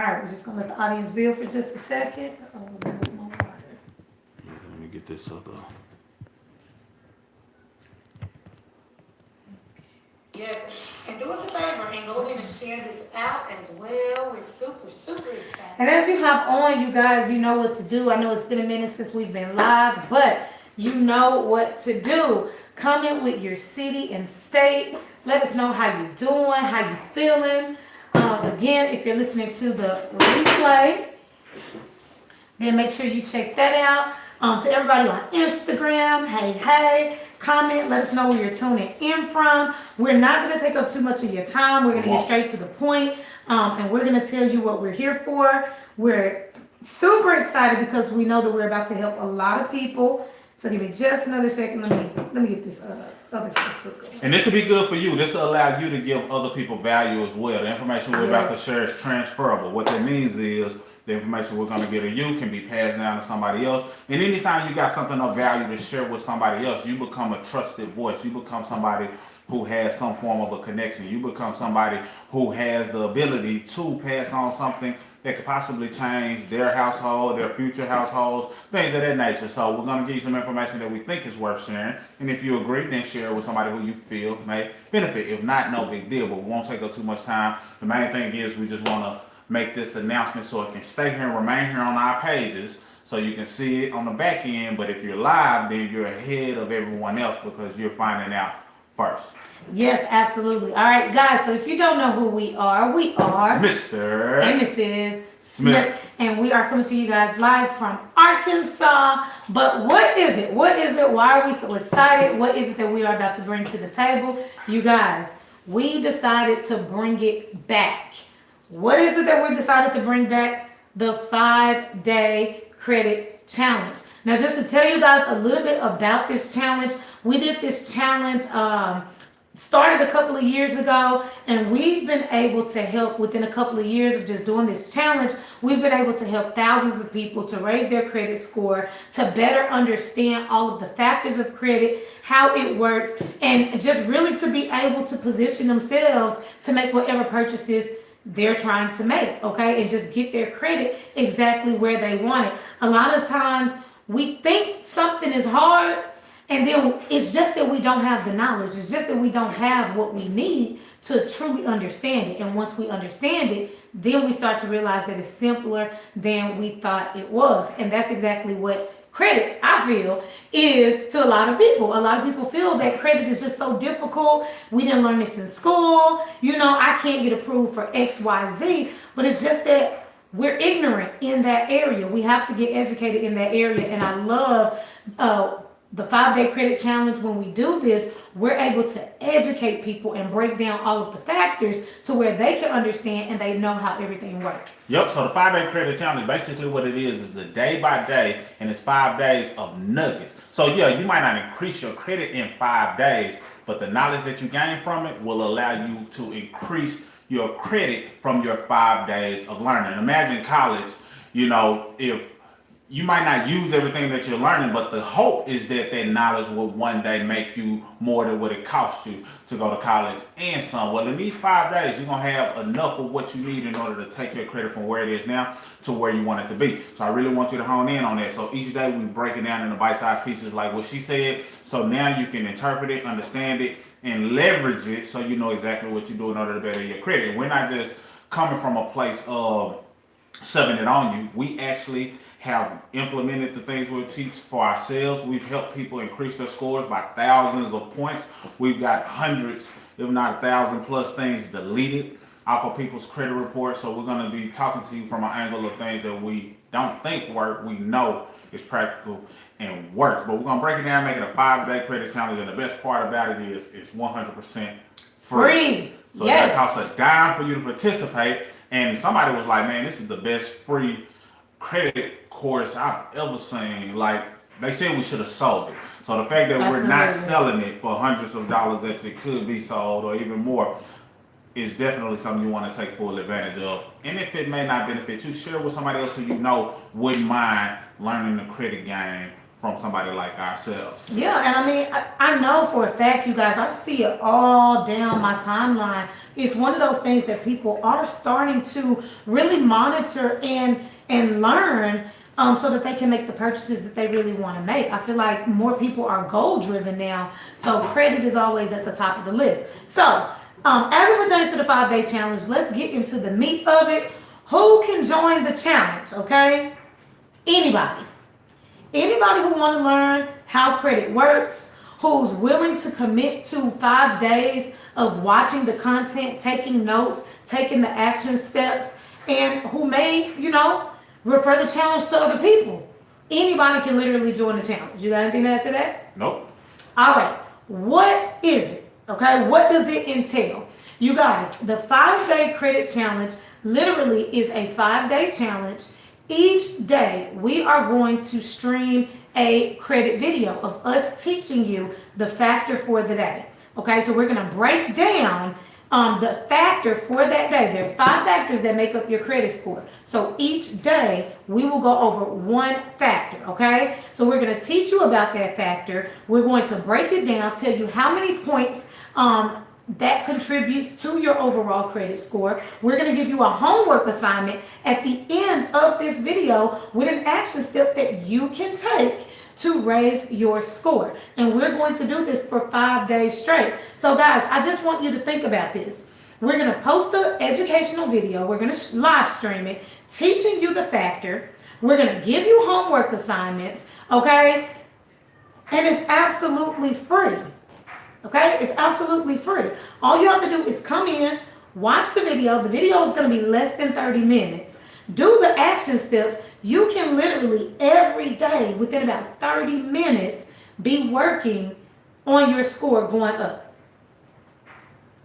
right, we're just gonna let the audience build for just a second. Oh, with my water. Yeah, let me get this up. Yes, and do us a favor and go ahead and share this out as well. We're super, super excited. And as you hop on, you guys, you know what to do. I know it's been a minute since we've been live, but you know what to do. Comment with your city and state. Let us know how you're doing, how you feeling. Again, if you're listening to the replay, then make sure you check that out. To everybody on Instagram, hey, comment, let us know where you're tuning in from. We're not going to take up too much of your time. We're going to get straight to the point, and we're going to tell you what we're here for. We're super excited because we know that we're about to help a lot of people. So give me just another second. Let me get this other Facebook going. And this will be good for you. This will allow you to give other people value as well. The information we're about to share is transferable. What that means is the information we're going to give to you can be passed down to somebody else. And anytime you got something of value to share with somebody else, you become a trusted voice. You become somebody who has some form of a connection. You become somebody who has the ability to pass on something that could possibly change their household, their future households, things of that nature. So we're going to give you some information that we think is worth sharing. And if you agree, then share it with somebody who you feel may benefit. If not, no big deal, but we won't take up too much time. The main thing is we just want to make this announcement so it can stay here and remain here on our pages so you can see it on the back end. But if you're live, then you're ahead of everyone else because you're finding out first. Yes, absolutely. All right, guys, so if you don't know who we are Mr. and Mrs. Smith, and we are coming to you guys live from Arkansas. But what is it? What is it? Why are we so excited? What is it that we are about to bring to the table? You guys, we decided to bring it back. What is it that we decided to bring back? The 5-day credit challenge. Now, just to tell you guys a little bit about this challenge, we did this challenge started a couple of years ago, and we've been able to help within a couple of years of just doing this challenge. We've been able to help thousands of people to raise their credit score, to better understand all of the factors of credit, how it works, and just really to be able to position themselves to make whatever purchases they're trying to make, okay, and just get their credit exactly where they want it. A lot of times we think something is hard, and then it's just that we don't have the knowledge. It's just that we don't have what we need to truly understand it. And once we understand it, then we start to realize that it's simpler than we thought it was. And that's exactly what credit, I feel, is to a lot of people. A lot of people feel that credit is just so difficult. We didn't learn this in school. You know, I can't get approved for X, Y, Z. But it's just that we're ignorant in that area. We have to get educated in that area. And I love the 5-day credit challenge. When we do this, we're able to educate people and break down all of the factors to where they can understand and they know how everything works. Yep, so the 5-day credit challenge, basically what it is a day by day, and it's 5 days of nuggets. So yeah, you might not increase your credit in 5 days, but the knowledge that you gain from it will allow you to increase your credit from your 5 days of learning. Imagine college, you know, if you might not use everything that you're learning, but the hope is that that knowledge will one day make you more than what it costs you to go to college and some. Well, in these 5 days, you're going to have enough of what you need in order to take your credit from where it is now to where you want it to be. So I really want you to hone in on that. So each day we break it down into bite-sized pieces like what she said. So now you can interpret it, understand it, and leverage it so you know exactly what you do in order to better your credit. We're not just coming from a place of shoving it on you. We actually have implemented the things we teach for ourselves. We've helped people increase their scores by thousands of points. We've got hundreds, if not 1,000 plus things deleted off of people's credit reports. So we're going to be talking to you from an angle of things that we don't think work. We know it's practical and works. But we're going to break it down, make it a 5-day credit challenge. And the best part about it is it's 100% free. So that costs a dime for you to participate. And somebody was like, man, this is the best free credit course I've ever seen. Like, they said we should have sold it. So the fact that we're not selling it for hundreds of dollars as it could be sold or even more is definitely something you want to take full advantage of. And if it may not benefit you, share with somebody else who you know wouldn't mind learning the credit game from somebody like ourselves. Yeah, and I mean, I know for a fact, you guys, I see it all down my timeline. It's one of those things that people are starting to really monitor and learn, so that they can make the purchases that they really want to make. I feel like more people are goal driven now, so credit is always at the top of the list. So, as it pertains to the 5-day challenge, let's get into the meat of it. Who can join the challenge? Okay, anybody. Anybody who want to learn how credit works, who's willing to commit to 5 days of watching the content, taking notes, taking the action steps, and who may, refer the challenge to other people. Anybody can literally join the challenge. You got anything to add to that? Nope. All right. What is it? Okay. What does it entail? You guys, the 5-day credit challenge literally is a 5-day challenge. Each day, we are going to stream a credit video of us teaching you the factor for the day. Okay, so we're going to break down the factor for that day. There's 5 factors that make up your credit score. So each day, we will go over one factor. Okay, so we're going to teach you about that factor. We're going to break it down, tell you how many points that contributes to your overall credit score. We're going to give you a homework assignment at the end of this video with an action step that you can take to raise your score. And we're going to do this for 5 days straight. So guys, I just want you to think about this. We're going to post an educational video. We're going to live stream it, teaching you the factor. We're going to give you homework assignments, okay? And it's absolutely free. Okay, it's absolutely free. All you have to do is come in, watch the video. The video is going to be less than 30 minutes. Do the action steps. You can literally every day within about 30 minutes be working on your score going up.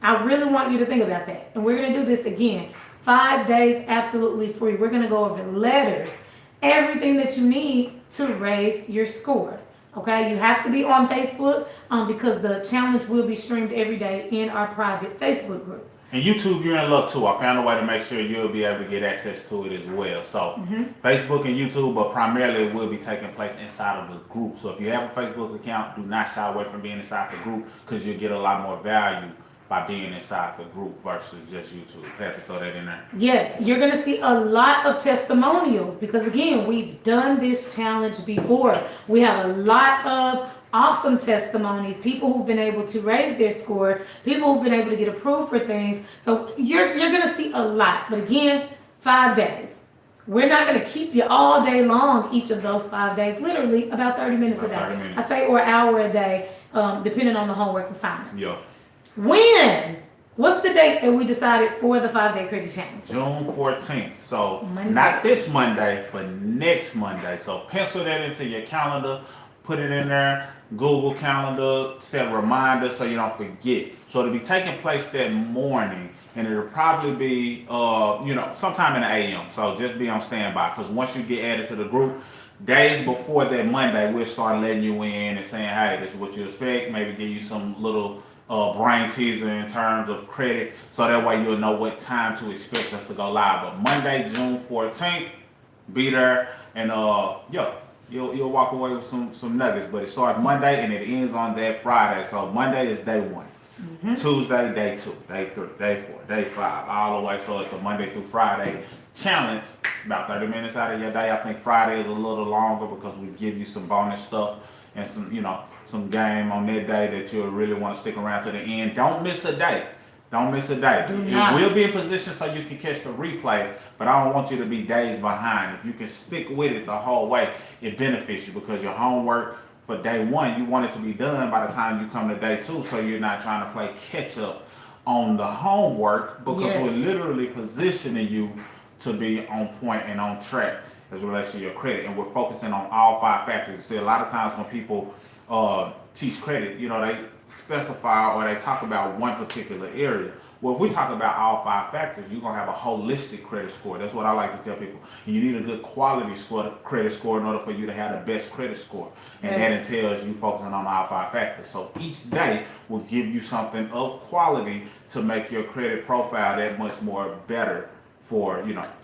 I really want you to think about that. And we're going to do this again. 5 days absolutely free. We're going to go over letters, everything that you need to raise your score. Okay, you have to be on Facebook because the challenge will be streamed every day in our private Facebook group. And YouTube, you're in luck too. I found a way to make sure you'll be able to get access to it as well. So Facebook and YouTube, but primarily it will be taking place inside of the group. So if you have a Facebook account, do not shy away from being inside the group because you'll get a lot more value by being inside the group versus just YouTube. I had to throw that in there. Yes, you're going to see a lot of testimonials because again, we've done this challenge before. We have a lot of awesome testimonies, people who've been able to raise their score, people who've been able to get approved for things. So you're going to see a lot. But again, 5 days. We're not going to keep you all day long, each of those 5 days, literally about 30 minutes a day. I say, or an hour a day, depending on the homework assignment. Yeah. When? What's the date that we decided for the 5-day credit challenge? June 14th. So Monday. Not this Monday, but next Monday. So pencil that into your calendar, put it in there, Google Calendar, set a reminder so you don't forget. So it'll be taking place that morning, and it'll probably be, sometime in the AM. So just be on standby, because once you get added to the group, days before that Monday, we'll start letting you in and saying, hey, this is what you expect. Maybe give you some little brain teaser in terms of credit, so that way you'll know what time to expect us to go live. But Monday, June 14th, be there, and you'll walk away with some nuggets. But it starts Monday and it ends on that Friday. So Monday is day 1. Tuesday, day 2, day 3, day 4, day 5, all the way. So it's a Monday through Friday challenge, about 30 minutes out of your day. I think Friday is a little longer because we give you some bonus stuff and some game on that day that you'll really want to stick around to the end. Don't miss a day. Don't miss a day. It will be in position so you can catch the replay, but I don't want you to be days behind. If you can stick with it the whole way, it benefits you because your homework for day 1, you want it to be done by the time you come to day 2, so you're not trying to play catch up on the homework, because we're literally positioning you to be on point and on track as it relates to your credit. And we're focusing on all 5 factors. See, a lot of times when people teach credit, they specify or they talk about one particular area. Well, if we talk about all 5 factors, you're going to have a holistic credit score. That's what I like to tell people. And you need a good quality credit score in order for you to have the best credit score. And that entails you focusing on all 5 factors. So each day will give you something of quality to make your credit profile that much more better for,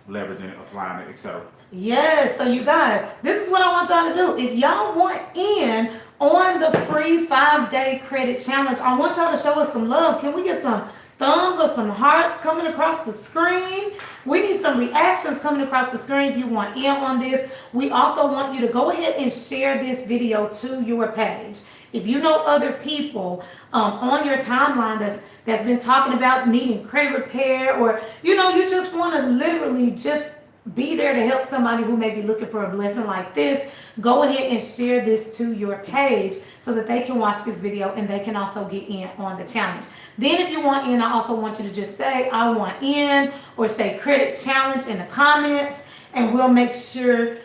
leveraging, applying it, etc. Yes, so you guys, this is what I want y'all to do. If y'all want in on the free 5 day credit challenge, I want y'all to show us some love. Can we get some thumbs or some hearts coming across the screen? We need some reactions coming across the screen if you want in on this. We also want you to go ahead and share this video to your page. If you know other people on your timeline that's been talking about needing credit repair, or you just want to literally just be there to help somebody who may be looking for a blessing like this, go ahead and share this to your page so that they can watch this video and they can also get in on the challenge. Then if you want in, I also want you to just say I want in, or say credit challenge in the comments, and we'll make sure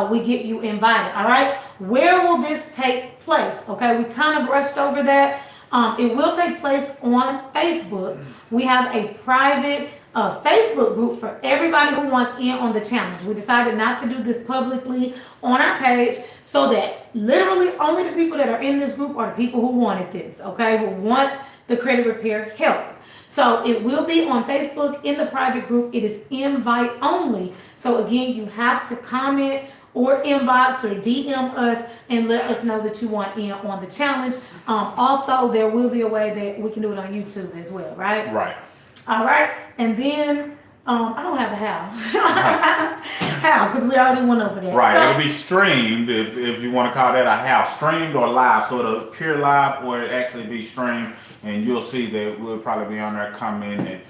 we get you invited. All right, where will this take place? Okay, we kind of brushed over that. It will take place on Facebook. We have a private Facebook group for everybody who wants in on the challenge. We decided not to do this publicly on our page, so that literally only the people that are in this group are the people who wanted this, okay, who want the credit repair help. So it will be on Facebook in the private group. It is invite only. So again, you have to comment or inbox or DM us and let us know that you want in on the challenge. Also, there will be a way that we can do it on YouTube as well, right? Right. All right, and then I don't have a how. How? Because we already went over that. Right, So, it'll be streamed if you want to call that a house, streamed or live. So it'll appear live or it actually be streamed, and you'll see that we'll probably be on there commenting, and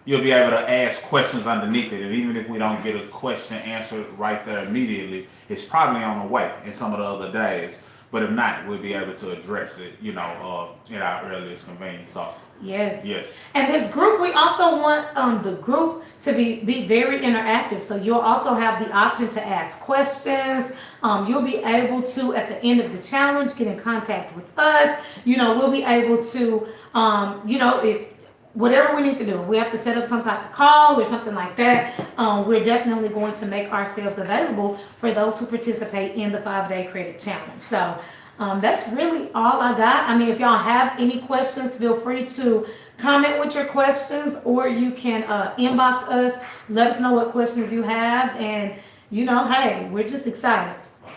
you'll be able to ask questions underneath it. And even if we don't get a question answered right there immediately, it's probably on the way in some of the other days. But if not, we'll be able to address it, at our earliest convenience. So. yes. Yes. And this group, we also want the group to be very interactive. So you'll also have the option to ask questions. You'll be able to, at the end of the challenge, get in contact with us. We'll be able to, if whatever we need to do, if we have to set up some type of call or something like that, we're definitely going to make ourselves available for those who participate in the 5 day credit challenge. So that's really all I got. I mean, if y'all have any questions, feel free to comment with your questions, or you can inbox us. Let us know what questions you have, and hey, we're just excited.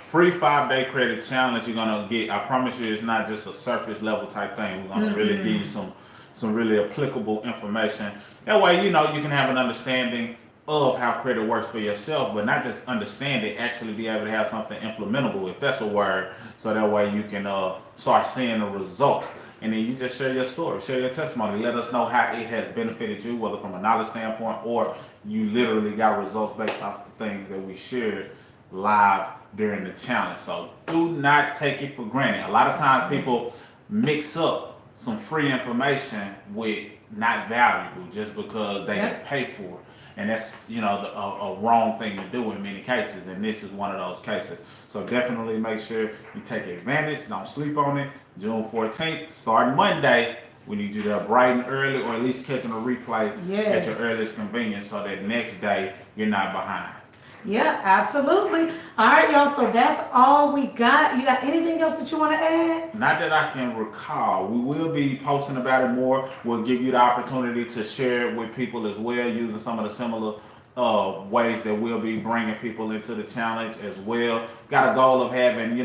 Free 5 day credit challenge you're gonna get. I promise you, it's not just a surface level type thing. We're gonna really give you some really applicable information. That way, you can have an understanding of how credit works for yourself, but not just understand it, actually be able to have something implementable, if that's a word, so that way you can start seeing the results. And then you just share your story, share your testimony, let us know how it has benefited you, whether from a knowledge standpoint or you literally got results based off the things that we shared live during the challenge. So do not take it for granted. A lot of times people mix up some free information with not valuable just because they can pay for it. And that's, a wrong thing to do in many cases. And this is one of those cases. So definitely make sure you take advantage. Don't sleep on it. June 14th, starting Monday, we need you there bright and early, or at least catching a replay at your earliest convenience, so that next day you're not behind. Yeah, absolutely. All right, y'all. So that's all we got. You got anything else that you want to add? Not that I can recall. We will be posting about it more. We'll give you the opportunity to share it with people as well, using some of the similar ways that we'll be bringing people into the challenge as well. Got a goal of having,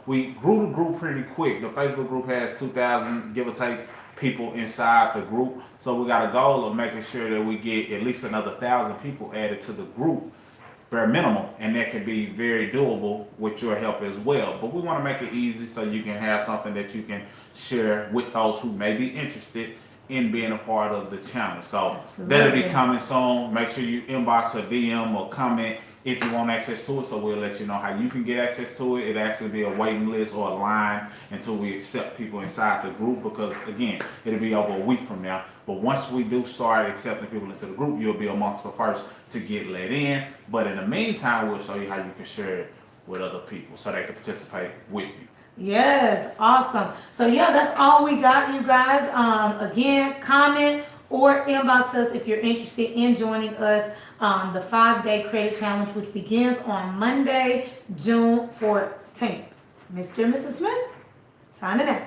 we grew the group pretty quick. The Facebook group has 2,000, give or take, people inside the group. So we got a goal of making sure that we get at least another 1,000 people added to the group, bare minimum, and that can be very doable with your help as well. But we want to make it easy so you can have something that you can share with those who may be interested in being a part of the challenge. So that'll be coming soon. Make sure you inbox or DM or comment if you want access to it, so we'll let you know how you can get access to it. It'll actually be a waiting list or a line until we accept people inside the group, because again, it'll be over a week from now. But once we do start accepting people into the group, you'll be amongst the first to get let in. But in the meantime, we'll show you how you can share it with other people so they can participate with you. Yes, awesome. So yeah, that's all we got, you guys. Again, comment or inbox us if you're interested in joining us the 5 day credit challenge, which begins on Monday, June 14th. Mr. and Mrs. Smith, signing out.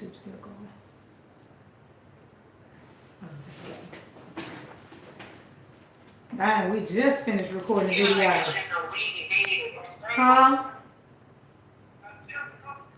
YouTube still going. Dang, we just finished recording the video. Huh?